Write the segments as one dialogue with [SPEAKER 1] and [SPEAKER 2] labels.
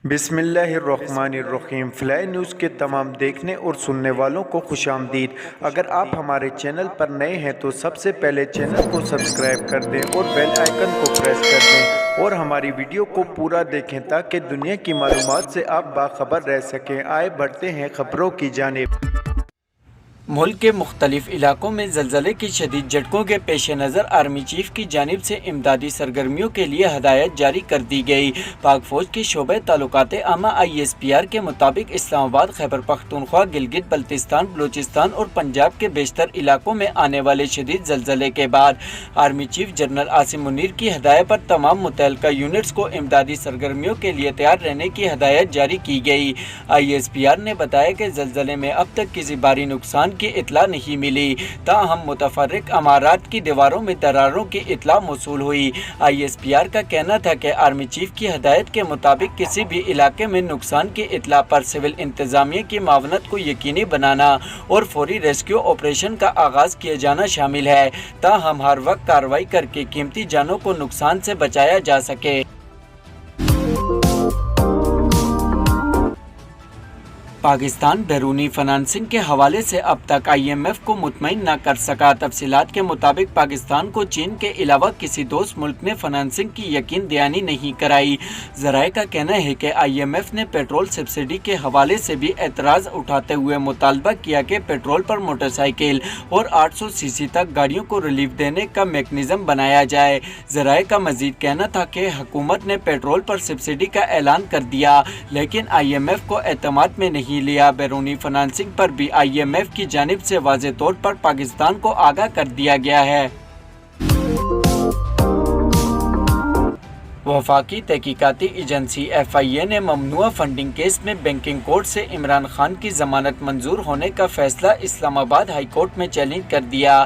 [SPEAKER 1] بسم اللہ الرحمن الرحیم۔ فلائی نیوز کے تمام دیکھنے اور سننے والوں کو خوش آمدید۔ اگر آپ ہمارے چینل پر نئے ہیں تو سب سے پہلے چینل کو سبسکرائب کر دیں اور بیل آئیکن کو پریس کر دیں اور ہماری ویڈیو کو پورا دیکھیں تاکہ دنیا کی معلومات سے آپ باخبر رہ سکیں۔ آئے بڑھتے ہیں خبروں کی جانب۔
[SPEAKER 2] ملک کے مختلف علاقوں میں زلزلے کی شدید جھٹکوں کے پیش نظر آرمی چیف کی جانب سے امدادی سرگرمیوں کے لیے ہدایت جاری کر دی گئی۔ پاک فوج کے شعبہ تعلقات عامہ ISPR کے مطابق اسلام آباد، خیبر پختونخوا، گلگت بلتستان، بلوچستان اور پنجاب کے بیشتر علاقوں میں آنے والے شدید زلزلے کے بعد army chief general Asim Munir کی ہدایت پر تمام متعلقہ یونٹس کو امدادی سرگرمیوں کے لیے تیار رہنے کی ہدایت جاری کی گئی۔ ISPR نے بتایا کہ زلزلے میں اب تک کسی بھاری نقصان کی اطلاع نہیں ملی، تاہم متفرق عمارات کی دیواروں میں دراروں کی اطلاع موصول ہوئی۔ ISPR کا کہنا تھا کہ آرمی چیف کی ہدایت کے مطابق کسی بھی علاقے میں نقصان کی اطلاع پر سول انتظامیہ کی معاونت کو یقینی بنانا اور فوری ریسکیو آپریشن کا آغاز کیے جانا شامل ہے، تاہم ہر وقت کارروائی کر کے قیمتی جانوں کو نقصان سے بچایا جا سکے۔ پاکستان بیرونی فنانسنگ کے حوالے سے اب تک IMF کو مطمئن نہ کر سکا۔ تفصیلات کے مطابق پاکستان کو چین کے علاوہ کسی دوست ملک نے فنانسنگ کی یقین دہانی نہیں کرائی۔ ذرائع کا کہنا ہے کہ IMF نے پیٹرول سبسڈی کے حوالے سے بھی اعتراض اٹھاتے ہوئے مطالبہ کیا کہ پیٹرول پر موٹر سائیکل اور 800 cc تک گاڑیوں کو ریلیف دینے کا میکانزم بنایا جائے۔ ذرائع کا مزید کہنا تھا کہ حکومت نے پیٹرول پر سبسڈی کا اعلان کر دیا لیکن IMF کو اعتماد میں نہیں لیا۔ بیرونی فنانسنگ پر بھی IMF کی جانب سے واضح طور پر پاکستان کو آگاہ کر دیا گیا ہے۔ وفاقی تحقیقاتی ایجنسی FIA نے ممنوعہ فنڈنگ کیس میں بینکنگ کورٹ سے عمران خان کی ضمانت منظور ہونے کا فیصلہ اسلام آباد ہائی کورٹ میں چیلنج کر دیا۔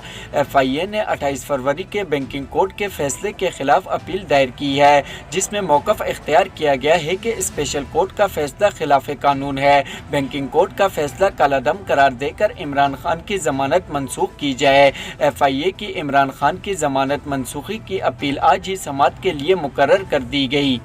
[SPEAKER 2] FIA نے 28 فروری کے بینکنگ کورٹ کے فیصلے کے خلاف اپیل دائر کی ہے، جس میں موقف اختیار کیا گیا ہے کہ اسپیشل کورٹ کا فیصلہ خلاف قانون ہے۔ بینکنگ کورٹ کا فیصلہ کالعدم قرار دے کر عمران خان کی ضمانت منسوخ کی جائے۔ FIA کی عمران خان کی ضمانت منسوخی کی اپیل آج ہی سماعت کے لیے مقرر کر دی گئی۔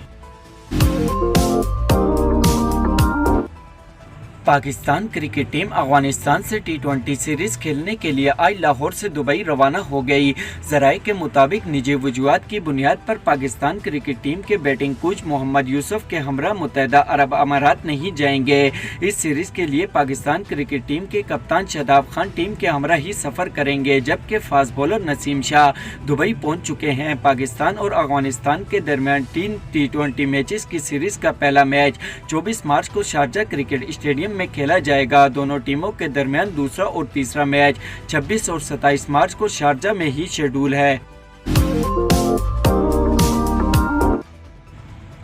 [SPEAKER 2] پاکستان کرکٹ ٹیم افغانستان سے T20 سیریز کھیلنے کے لیے آج لاہور سے دبئی روانہ ہو گئی۔ ذرائع کے مطابق نجی وجوہات کی بنیاد پر پاکستان کرکٹ ٹیم کے بیٹنگ کوچ محمد یوسف کے ہمراہ متحدہ عرب امارات نہیں جائیں گے۔ اس سیریز کے لیے پاکستان کرکٹ ٹیم کے کپتان شاداب خان ٹیم کے ہمراہ ہی سفر کریں گے، جبکہ فاسٹ بولر نسیم شاہ دبئی پہنچ چکے ہیں۔ پاکستان اور افغانستان کے درمیان 3 T20 میچز کی سیریز کا پہلا میچ 24 مارچ کو شارجہ کرکٹ اسٹیڈیم میں کھیلا جائے گا۔ دونوں ٹیموں کے درمیان دوسرا اور تیسرا میچ 26 اور 27 مارچ کو شارجہ میں ہی شیڈول ہے۔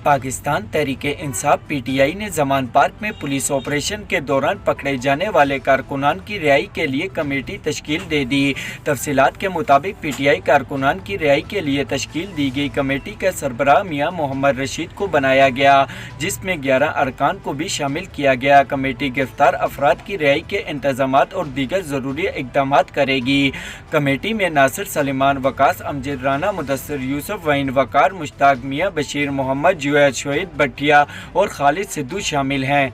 [SPEAKER 2] پاکستان تحریک انصاف PTI نے زمان پارک میں پولیس آپریشن کے دوران پکڑے جانے والے کارکنان کی رہائی کے لیے کمیٹی تشکیل دے دی۔ تفصیلات کے مطابق PTI کارکنان کی رہائی کے لیے تشکیل دی گئی کمیٹی کا سربراہ میاں محمد رشید کو بنایا گیا، جس میں 11 ارکان کو بھی شامل کیا گیا۔ کمیٹی گرفتار افراد کی رہائی کے انتظامات اور دیگر ضروری اقدامات کرے گی۔ کمیٹی میں ناصر سلیمان، وقاص امجد رانا، مدثر یوسف، وحید وقار، مشتاق میاں، بشیر محمد، شہید بٹیا اور خالد سدھو شامل ہیں۔